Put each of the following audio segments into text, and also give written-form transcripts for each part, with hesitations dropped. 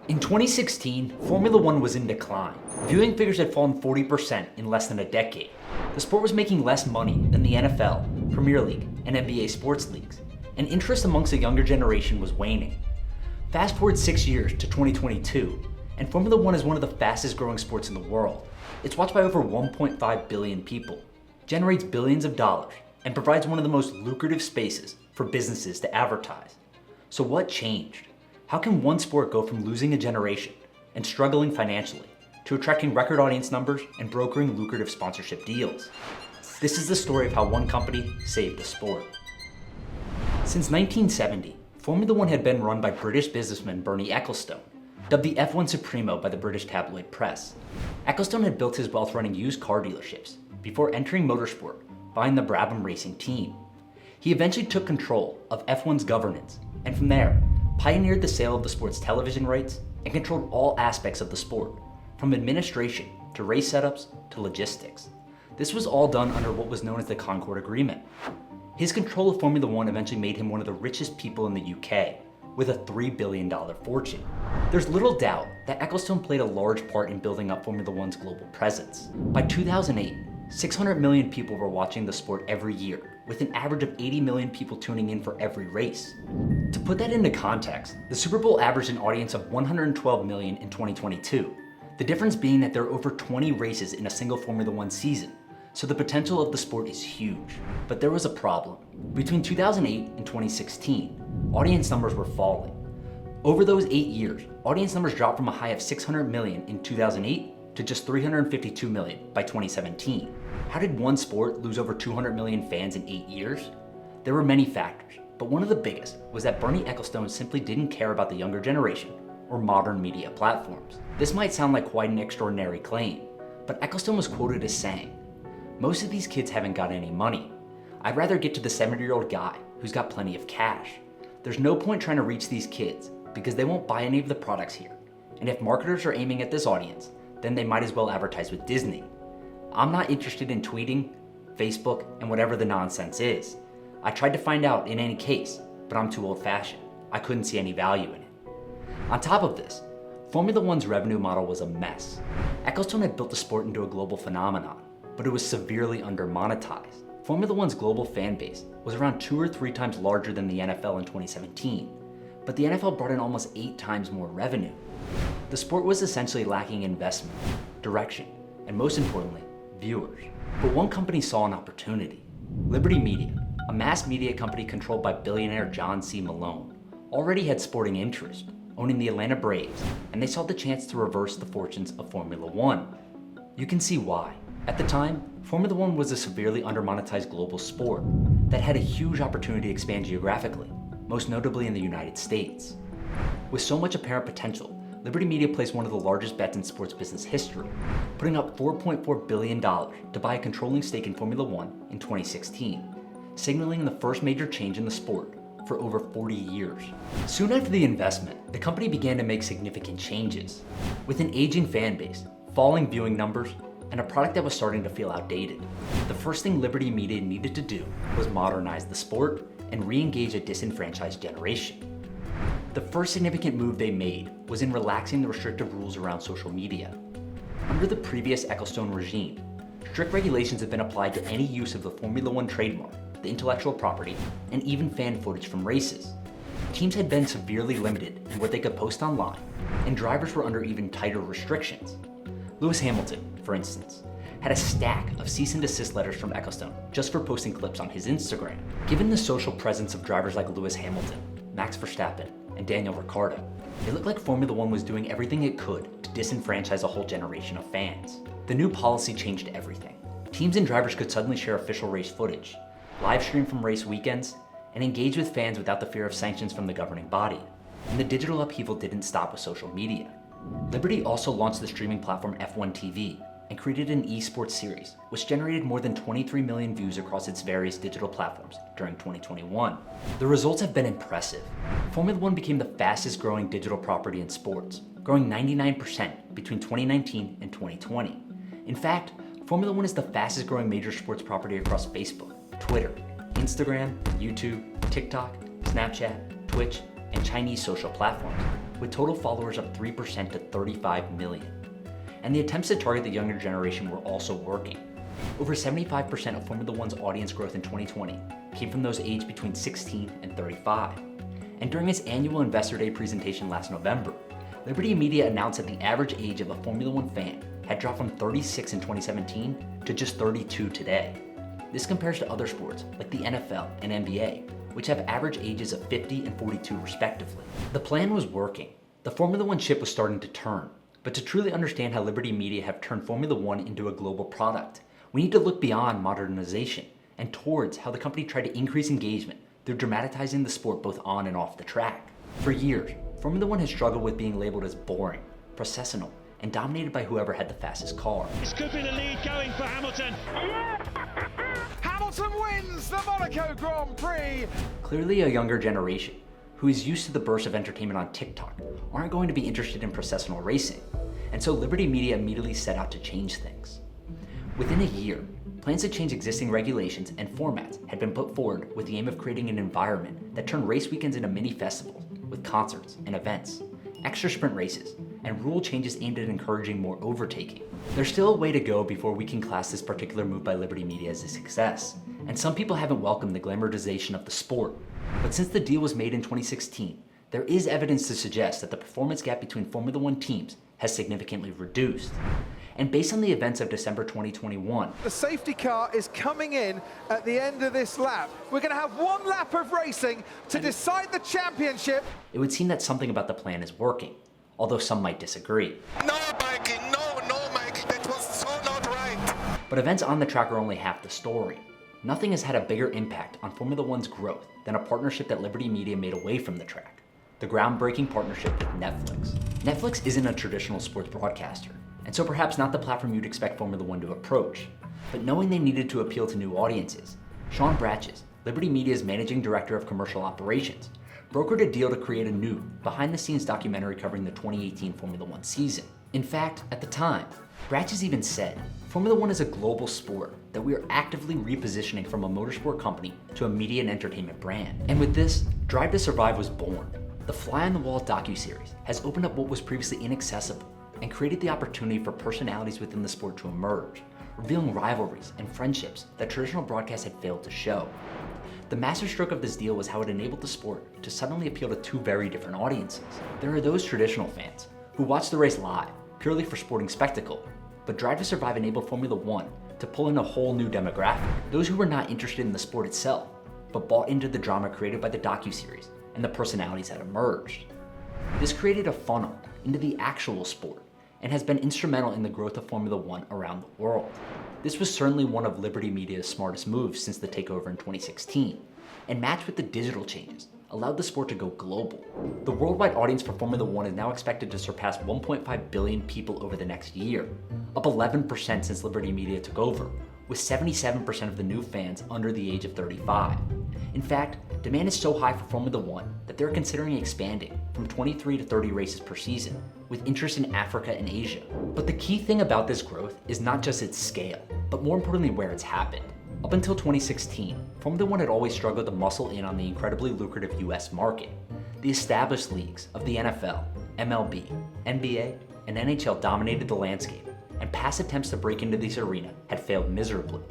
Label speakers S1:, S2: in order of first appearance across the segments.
S1: In 2016, Formula One was in decline. Viewing figures had fallen 40% in less than a decade. The sport was making less money than the NFL, Premier League, and NBA sports leagues, and interest amongst the younger generation was waning. Fast forward 6 years to 2022, and Formula One is one of the fastest growing sports in the world. It's watched by over 1.5 billion people, generates billions of dollars, and provides one of the most lucrative spaces for businesses to advertise. So what changed? How can one sport go from losing a generation and struggling financially to attracting record audience numbers and brokering lucrative sponsorship deals? This is the story of how one company saved the sport. Since 1970, Formula One had been run by British businessman Bernie Ecclesstone, dubbed the F1 Supremo by the British tabloid press. Ecclesstone had built his wealth running used car dealerships before entering motorsport, buying the Brabham racing team. He eventually took control of F1's governance, and from there, pioneered the sale of the sport's television rights and controlled all aspects of the sport, from administration to race setups to logistics. This was all done under what was known as the Concorde Agreement. His control of Formula One eventually made him one of the richest people in the UK, with a $3 billion fortune. There's little doubt that Ecclestone played a large part in building up Formula One's global presence. By 2008, 600 million people were watching the sport every year, with an average of 80 million people tuning in for every race. To put that into context, the Super Bowl averaged an audience of 112 million in 2022, the difference being that there are over 20 races in a single Formula One season, so the potential of the sport is huge. But there was a problem. Between 2008 and 2016, audience numbers were falling. Over those 8 years, audience numbers dropped from a high of 600 million in 2008 to just 352 million by 2017. How did one sport lose over 200 million fans in 8 years? There were many factors, but one of the biggest was that Bernie Ecclestone simply didn't care about the younger generation or modern media platforms. This might sound like quite an extraordinary claim, but Ecclestone was quoted as saying, "Most of these kids haven't got any money. I'd rather get to the 70-year-old guy who's got plenty of cash. There's no point trying to reach these kids because they won't buy any of the products here. And if marketers are aiming at this audience, then they might as well advertise with Disney. I'm not interested in tweeting, Facebook, and whatever the nonsense is. I tried to find out in any case, but I'm too old-fashioned. I couldn't see any value in it." On top of this, Formula One's revenue model was a mess. Ecclestone had built the sport into a global phenomenon, but it was severely under-monetized. Formula One's global fan base was around 2 or 3 times larger than the NFL in 2017, but the NFL brought in almost 8 times more revenue. The sport was essentially lacking investment, direction, and most importantly, viewers. But one company saw an opportunity. Liberty Media, a mass media company controlled by billionaire John C. Malone, already had sporting interest, owning the Atlanta Braves, and they saw the chance to reverse the fortunes of Formula One. You can see why. At the time, Formula One was a severely under-monetized global sport that had a huge opportunity to expand geographically, most notably in the United States. With so much apparent potential, Liberty Media placed one of the largest bets in sports business history, putting up $4.4 billion to buy a controlling stake in Formula One in 2016, signaling the first major change in the sport for over 40 years. Soon after the investment, the company began to make significant changes. With an aging fan base, falling viewing numbers, and a product that was starting to feel outdated, the first thing Liberty Media needed to do was modernize the sport and re-engage a disenfranchised generation. The first significant move they made was in relaxing the restrictive rules around social media. Under the previous Ecclestone regime, strict regulations have been applied to any use of the Formula One trademark, the intellectual property, and even fan footage from races. Teams had been severely limited in what they could post online, and drivers were under even tighter restrictions. Lewis Hamilton, for instance, had a stack of cease and desist letters from Ecclestone just for posting clips on his Instagram. Given the social presence of drivers like Lewis Hamilton, Max Verstappen, and Daniel Ricciardo, it looked like Formula One was doing everything it could to disenfranchise a whole generation of fans. The new policy changed everything. Teams and drivers could suddenly share official race footage, live stream from race weekends, and engage with fans without the fear of sanctions from the governing body. And the digital upheaval didn't stop with social media. Liberty also launched the streaming platform F1 TV and created an esports series, which generated more than 23 million views across its various digital platforms during 2021. The results have been impressive. Formula One became the fastest growing digital property in sports, growing 99% between 2019 and 2020. In fact, Formula One is the fastest growing major sports property across Facebook, Twitter, Instagram, YouTube, TikTok, Snapchat, Twitch, and Chinese social platforms. with total followers up 3% to 35 million. And the attempts to target the younger generation were also working. Over 75% of Formula One's audience growth in 2020 came from those aged between 16 and 35. And during its annual Investor Day presentation last November, Liberty Media announced that the average age of a Formula One fan had dropped from 36 in 2017 to just 32 today. This compares to other sports like the NFL and NBA, which have average ages of 50 and 42 respectively. The plan was working. The Formula One ship was starting to turn. But to truly understand how Liberty Media have turned Formula One into a global product, we need to look beyond modernization and towards how the company tried to increase engagement through dramatizing the sport both on and off the track. For years, Formula One has struggled with being labeled as boring, processional, and dominated by whoever had the fastest car.
S2: This could be the lead going for Hamilton.
S3: Hamilton wins the Monaco Grand Prix.
S1: Clearly a younger generation, who is used to the burst of entertainment on TikTok, aren't going to be interested in processional racing, and so Liberty Media immediately set out to change things. Within a year, plans to change existing regulations and formats had been put forward with the aim of creating an environment that turned race weekends into mini festivals with concerts and events, extra sprint races, and rule changes aimed at encouraging more overtaking. There's still a way to go before we can class this particular move by Liberty Media as a success, and some people haven't welcomed the glamorization of the sport. But since the deal was made in 2016, there is evidence to suggest that the performance gap between Formula One teams has significantly reduced. And based on the events of December 2021,
S3: the safety car is coming in at the end of this lap. We're going to have one lap of racing to decide the championship.
S1: It would seem that something about the plan is working, although some might disagree.
S4: No, Mikey, no, Mikey, that was so not right.
S1: But events on the track are only half the story. Nothing has had a bigger impact on Formula One's growth than a partnership that Liberty Media made away from the track. The groundbreaking partnership with Netflix. Netflix isn't a traditional sports broadcaster, and so perhaps not the platform you'd expect Formula One to approach. But knowing they needed to appeal to new audiences, Sean Bratches, Liberty Media's managing director of commercial operations, brokered a deal to create a new, behind-the-scenes documentary covering the 2018 Formula One season. In fact, at the time, Bratches even said, Formula One is a global sport that we are actively repositioning from a motorsport company to a media and entertainment brand. And with this, Drive to Survive was born. The fly-on-the-wall docuseries has opened up what was previously inaccessible and created the opportunity for personalities within the sport to emerge, revealing rivalries and friendships that traditional broadcasts had failed to show. The masterstroke of this deal was how it enabled the sport to suddenly appeal to two very different audiences. There are those traditional fans who watch the race live, purely for sporting spectacle, but Drive to Survive enabled Formula One to pull in a whole new demographic. Those who were not interested in the sport itself, but bought into the drama created by the docuseries and the personalities that emerged. This created a funnel into the actual sport and has been instrumental in the growth of Formula One around the world. This was certainly one of Liberty Media's smartest moves since the takeover in 2016, and matched with the digital changes, allowed the sport to go global. The worldwide audience for Formula One is now expected to surpass 1.5 billion people over the next year, up 11% since Liberty Media took over, with 77% of the new fans under the age of 35. In fact, demand is so high for Formula One that they're considering expanding from 23 to 30 races per season, with interest in Africa and Asia. But the key thing about this growth is not just its scale, but more importantly where it's happened. Up until 2016, Formula One had always struggled to muscle in on the incredibly lucrative US market. The established leagues of the NFL, MLB, NBA, and NHL dominated the landscape, and past attempts to break into this arena had failed miserably.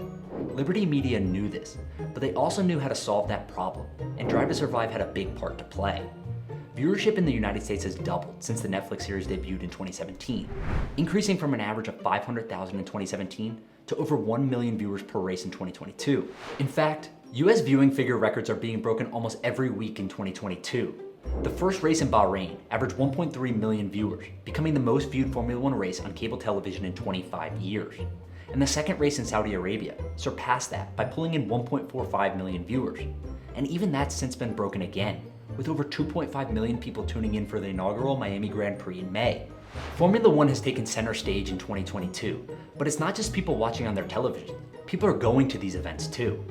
S1: Liberty Media knew this, but they also knew how to solve that problem, and Drive to Survive had a big part to play. Viewership in the United States has doubled since the Netflix series debuted in 2017, increasing from an average of 500,000 in 2017 to over 1 million viewers per race in 2022. In fact, US viewing figure records are being broken almost every week in 2022. The first race in Bahrain averaged 1.3 million viewers, becoming the most viewed Formula One race on cable television in 25 years. And the second race in Saudi Arabia surpassed that by pulling in 1.45 million viewers. And even that's since been broken again, with over 2.5 million people tuning in for the inaugural Miami Grand Prix in May. Formula One has taken center stage in 2022, but it's not just people watching on their television. People are going to these events too.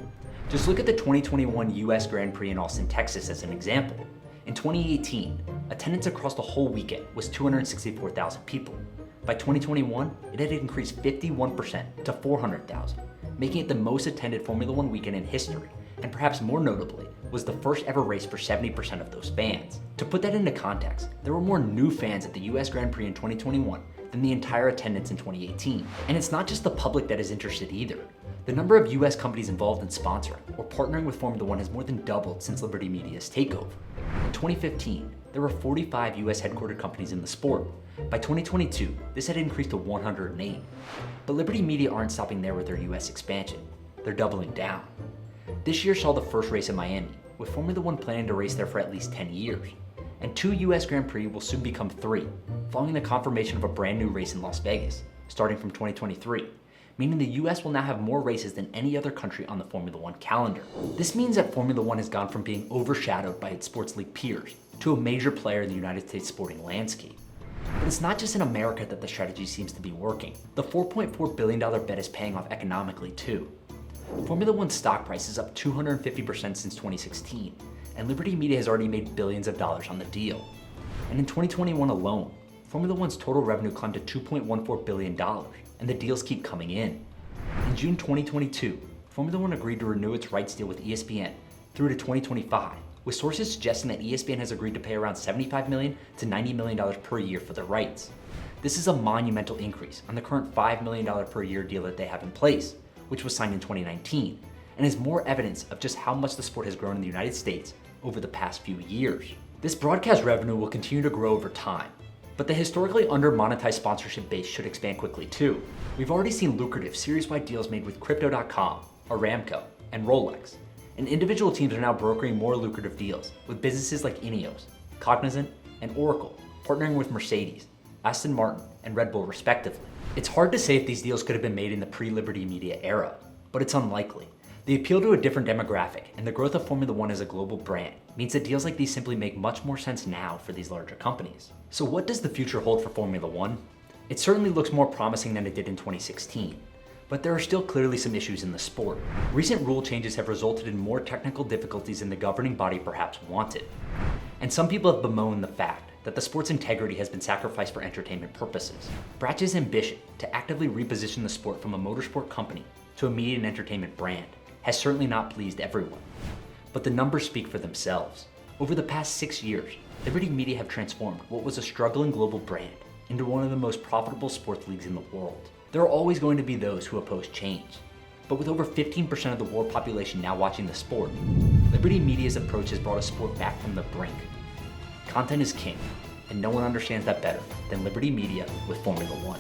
S1: Just look at the 2021 US Grand Prix in Austin, Texas as an example. In 2018, attendance across the whole weekend was 264,000 people. By 2021, it had increased 51% to 400,000, making it the most attended Formula One weekend in history, and perhaps more notably, was the first ever race for 70% of those fans. To put that into context, there were more new fans at the US Grand Prix in 2021 than the entire attendance in 2018. And it's not just the public that is interested either. The number of US companies involved in sponsoring or partnering with Formula One has more than doubled since Liberty Media's takeover. In 2015, there were 45 US headquartered companies in the sport. By 2022, this had increased to 108. But Liberty Media aren't stopping there with their US expansion. They're doubling down. This year saw the first race in Miami, with Formula One planning to race there for at least 10 years. And 2 US Grand Prix will soon become 3, following the confirmation of a brand new race in Las Vegas, starting from 2023, meaning the US will now have more races than any other country on the Formula One calendar. This means that Formula One has gone from being overshadowed by its sports league peers to a major player in the United States sporting landscape. But it's not just in America that the strategy seems to be working. The $4.4 billion bet is paying off economically too. Formula One's stock price is up 250% since 2016, and Liberty Media has already made billions of dollars on the deal. And in 2021 alone, Formula One's total revenue climbed to $2.14 billion, and the deals keep coming in. In June 2022, Formula One agreed to renew its rights deal with ESPN through to 2025, with sources suggesting that ESPN has agreed to pay around $75 million to $90 million per year for the rights. This is a monumental increase on the current $5 million per year deal that they have in place, which was signed in 2019, and is more evidence of just how much the sport has grown in the United States over the past few years. This broadcast revenue will continue to grow over time, but the historically under-monetized sponsorship base should expand quickly too. We've already seen lucrative series-wide deals made with Crypto.com, Aramco, and Rolex, and individual teams are now brokering more lucrative deals with businesses like Ineos, Cognizant, and Oracle, partnering with Mercedes, Aston Martin, and Red Bull respectively. It's hard to say if these deals could have been made in the pre-Liberty Media era, but it's unlikely. They appeal to a different demographic, and the growth of Formula One as a global brand means that deals like these simply make much more sense now for these larger companies. So what does the future hold for Formula One? It certainly looks more promising than it did in 2016, but there are still clearly some issues in the sport. Recent rule changes have resulted in more technical difficulties than the governing body perhaps wanted. And some people have bemoaned the fact that the sport's integrity has been sacrificed for entertainment purposes. Bratch's ambition to actively reposition the sport from a motorsport company to a media and entertainment brand has certainly not pleased everyone. But the numbers speak for themselves. Over the past 6 years, Liberty Media have transformed what was a struggling global brand into one of the most profitable sports leagues in the world. There are always going to be those who oppose change, but with over 15% of the world population now watching the sport, Liberty Media's approach has brought a sport back from the brink. Content is king, and no one understands that better than Liberty Media with Formula One.